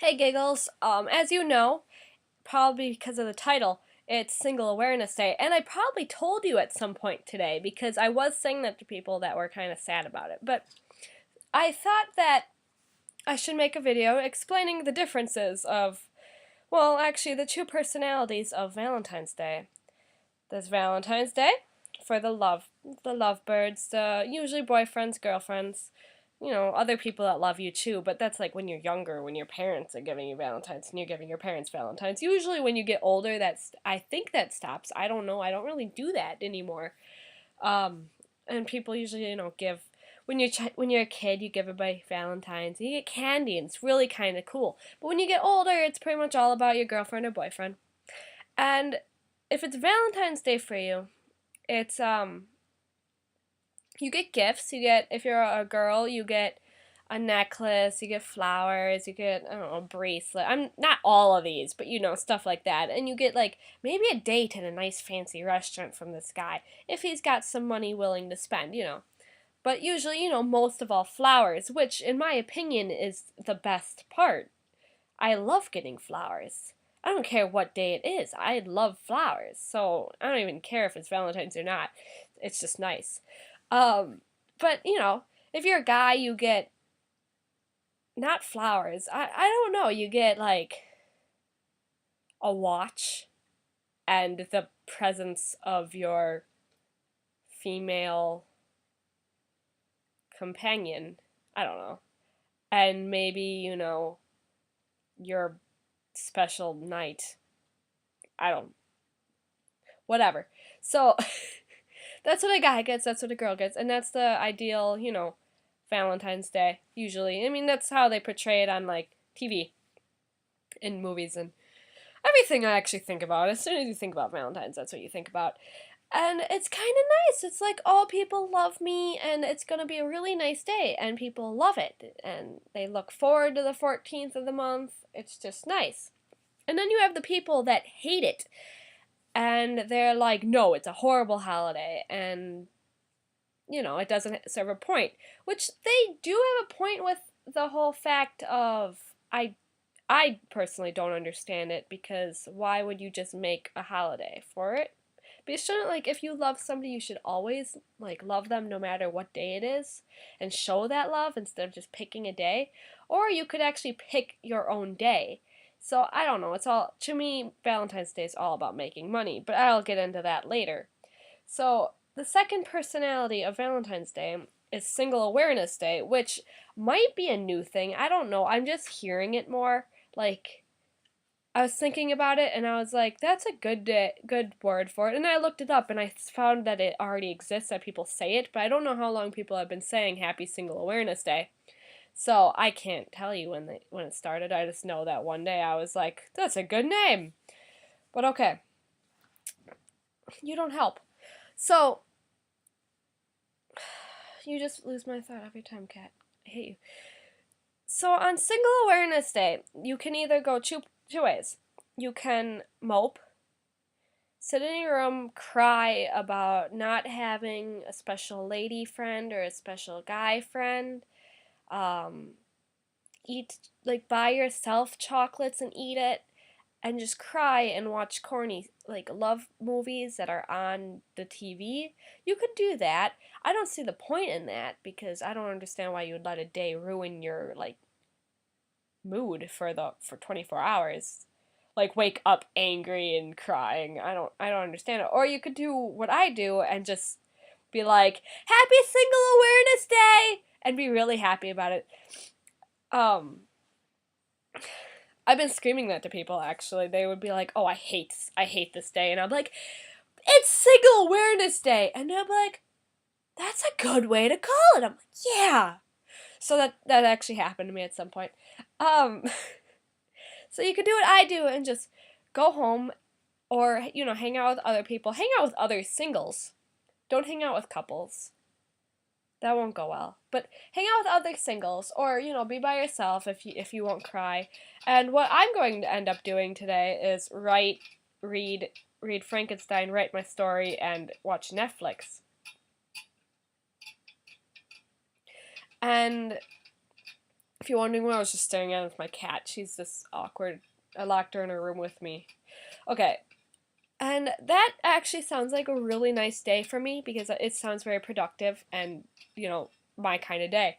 Hey Giggles, as you know, probably because of the title, it's Single Awareness Day, and I probably told you at some point today because I was saying that to people that were kind of sad about it, but I thought that I should make a video explaining the differences of, well, actually the two personalities of Valentine's Day. There's Valentine's Day for the lovebirds, usually boyfriends, girlfriends, other people that love you too, but that's like when you're younger, when your parents are giving you Valentine's and you're giving your parents Valentine's. Usually when you get older, I think that stops. I don't know. I don't really do that anymore. Um, and people usually, give when you're a kid, you give everybody Valentine's. And you get candy, and it's really kind of cool. But when you get older, it's pretty much all about your girlfriend or boyfriend. And if it's Valentine's Day for you, it's you get gifts. You get, if you're a girl, you get a necklace, you get flowers, you get, I don't know, a bracelet. I'm not all of these, but stuff like that. And you get like maybe a date at a nice fancy restaurant from this guy if he's got some money willing to spend. But usually, most of all flowers, which in my opinion is the best part. I love getting flowers. I don't care what day it is. I love flowers. So I don't even care if it's Valentine's or not. It's just nice. Um, but if you're a guy, you get not flowers. I don't know. You get like a watch and the presence of your female companion. I don't know. And maybe, your special night. I don't. Whatever. So that's what a guy gets, that's what a girl gets, and that's the ideal, Valentine's Day, usually. I mean, that's how they portray it on, like, TV and movies and everything I actually think about. As soon as you think about Valentine's, that's what you think about. And it's kind of nice. It's like, oh, people love me, and it's going to be a really nice day, and people love it, and they look forward to the 14th of the month. It's just nice. And then you have the people that hate it, and they're like, no, it's a horrible holiday, and it doesn't serve a point, which they do have a point with the whole fact of, I personally don't understand it, because why would you just make a holiday for it? But you shouldn't, like, if you love somebody, you should always, like, love them no matter what day it is, and show that love instead of just picking a day. Or you could actually pick your own day. So, I don't know, to me, Valentine's Day is all about making money, but I'll get into that later. So, the second personality of Valentine's Day is Single Awareness Day, which might be a new thing. I don't know, I'm just hearing it more. Like, I was thinking about it, and I was like, that's a good word for it. And I looked it up, and I found that it already exists, that people say it, but I don't know how long people have been saying Happy Single Awareness Day. So I can't tell you when it started. I just know that one day I was like, that's a good name. But okay, you don't help. So you just lose my thought every time, Kat. I hate you. So on Single Awareness Day, you can either go two ways. You can mope, sit in your room, cry about not having a special lady friend or a special guy friend. Eat, like, buy yourself chocolates and eat it, and just cry and watch corny, like, love movies that are on the TV. You could do that. I don't see the point in that, because I don't understand why you would let a day ruin your, like, mood for 24 hours. Like, wake up angry and crying. I don't understand it. Or you could do what I do and just be like, Happy Single Awareness Day! And be really happy about it. I've been screaming that to people, actually. They would be like, oh, I hate this day. And I'm like, it's Single Awareness Day! And they'll be like, that's a good way to call it. I'm like, yeah! So that actually happened to me at some point. So you could do what I do and just go home, or, hang out with other people. Hang out with other singles. Don't hang out with couples. That won't go well. But hang out with other singles, or, be by yourself if you won't cry. And what I'm going to end up doing today is read Frankenstein, write my story, and watch Netflix. And If you're wondering what I was just staring at with my cat, she's this awkward. I locked her in her room with me. Okay. And that actually sounds like a really nice day for me because it sounds very productive and, my kind of day.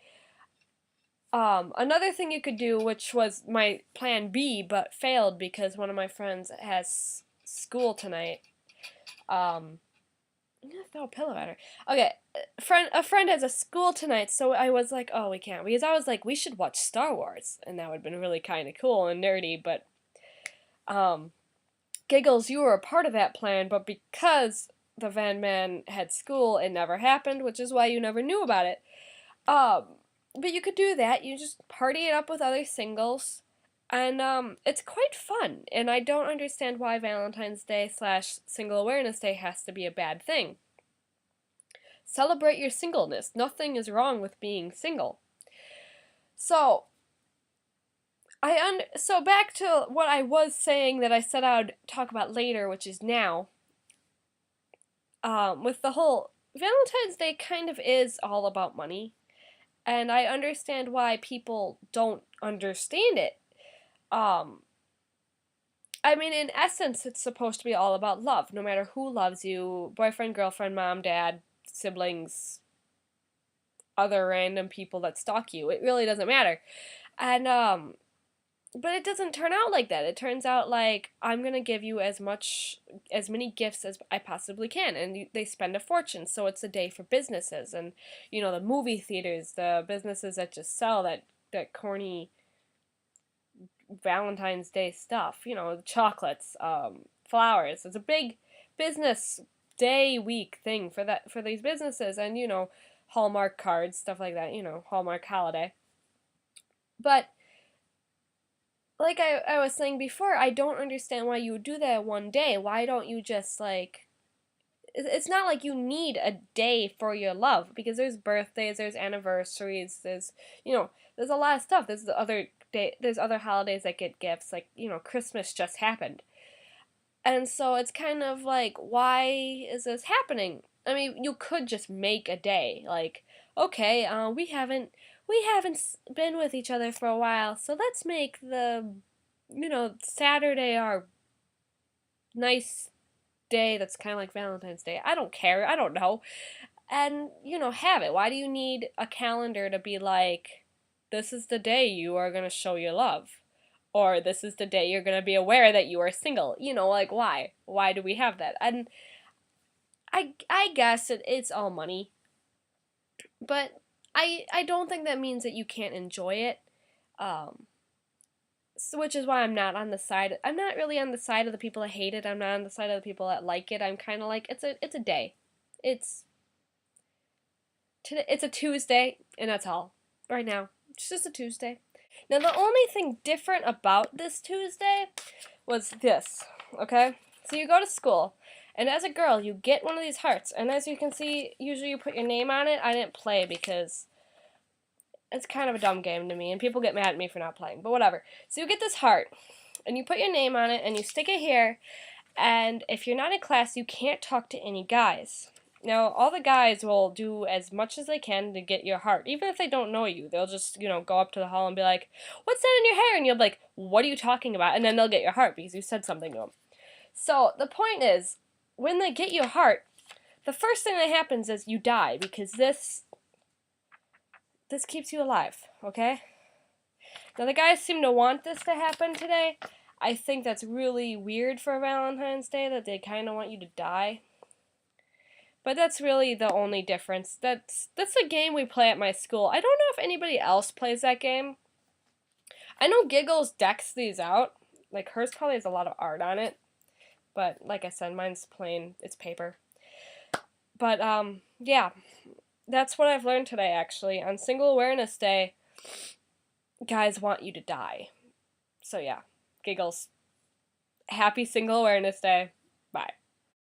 Another thing you could do, which was my plan B, but failed because one of my friends has school tonight. I'm gonna throw a pillow at her. Okay, a friend has a school tonight, so I was like, oh, we can't, because I was like, we should watch Star Wars, and that would have been really kind of cool and nerdy, but, Giggles, you were a part of that plan, but because the Van Man had school, it never happened, which is why you never knew about it. But you could do that. You just party it up with other singles, and it's quite fun. And I don't understand why Valentine's Day / Single Awareness Day has to be a bad thing. Celebrate your singleness. Nothing is wrong with being single. So so back to what I was saying that I said I would talk about later, which is now. With the whole Valentine's Day kind of is all about money, and I understand why people don't understand it. I mean, in essence, it's supposed to be all about love, no matter who loves you, boyfriend, girlfriend, mom, dad, siblings, other random people that stalk you. It really doesn't matter. And, but it doesn't turn out like that. It turns out like, I'm gonna give you as many gifts as I possibly can, and they spend a fortune, so it's a day for businesses, and, the movie theaters, the businesses that just sell that corny Valentine's Day stuff, chocolates, flowers. It's a big business day week thing for these businesses, and Hallmark cards, stuff like that, Hallmark holiday. But like I was saying before, I don't understand why you would do that one day. Why don't you just it's not like you need a day for your love, because there's birthdays, there's anniversaries, there's there's a lot of stuff. There's other holidays that get gifts, like, Christmas just happened. And so it's kind of like, why is this happening? I mean, you could just make a day, like, okay, we haven't been with each other for a while, so let's make the, Saturday our nice day that's kind of like Valentine's Day. I don't care, I don't know. And, have it. Why do you need a calendar to be like, this is the day you are going to show your love? Or this is the day you're going to be aware that you are single? Like, why? Why do we have that? And I guess it's all money. But I don't think that means that you can't enjoy it. So, which is why I'm not really on the side of the people that hate it. I'm not on the side of the people that like it. I'm kind of like, it's a day. It's a Tuesday, and that's all. Right now. It's just a Tuesday. Now, the only thing different about this Tuesday was this, okay? So you go to school, and as a girl, you get one of these hearts, and as you can see, usually you put your name on it. I didn't play because it's kind of a dumb game to me, and people get mad at me for not playing, but whatever. So you get this heart, and you put your name on it, and you stick it here, and if you're not in class, you can't talk to any guys. Now, all the guys will do as much as they can to get your heart. Even if they don't know you, they'll just, go up to the hall and be like, what's that in your hair? And you'll be like, what are you talking about? And then they'll get your heart because you said something to them. So, the point is, when they get your heart, the first thing that happens is you die, because this keeps you alive, okay? Now, the guys seem to want this to happen today. I think that's really weird for Valentine's Day, that they kind of want you to die. But that's really the only difference. That's a game we play at my school. I don't know if anybody else plays that game. I know Giggles decks these out. Like, hers probably has a lot of art on it. But, like I said, mine's plain. It's paper. But, yeah. That's what I've learned today, actually. On Single Awareness Day, guys want you to die. So, yeah. Giggles. Happy Single Awareness Day. Bye.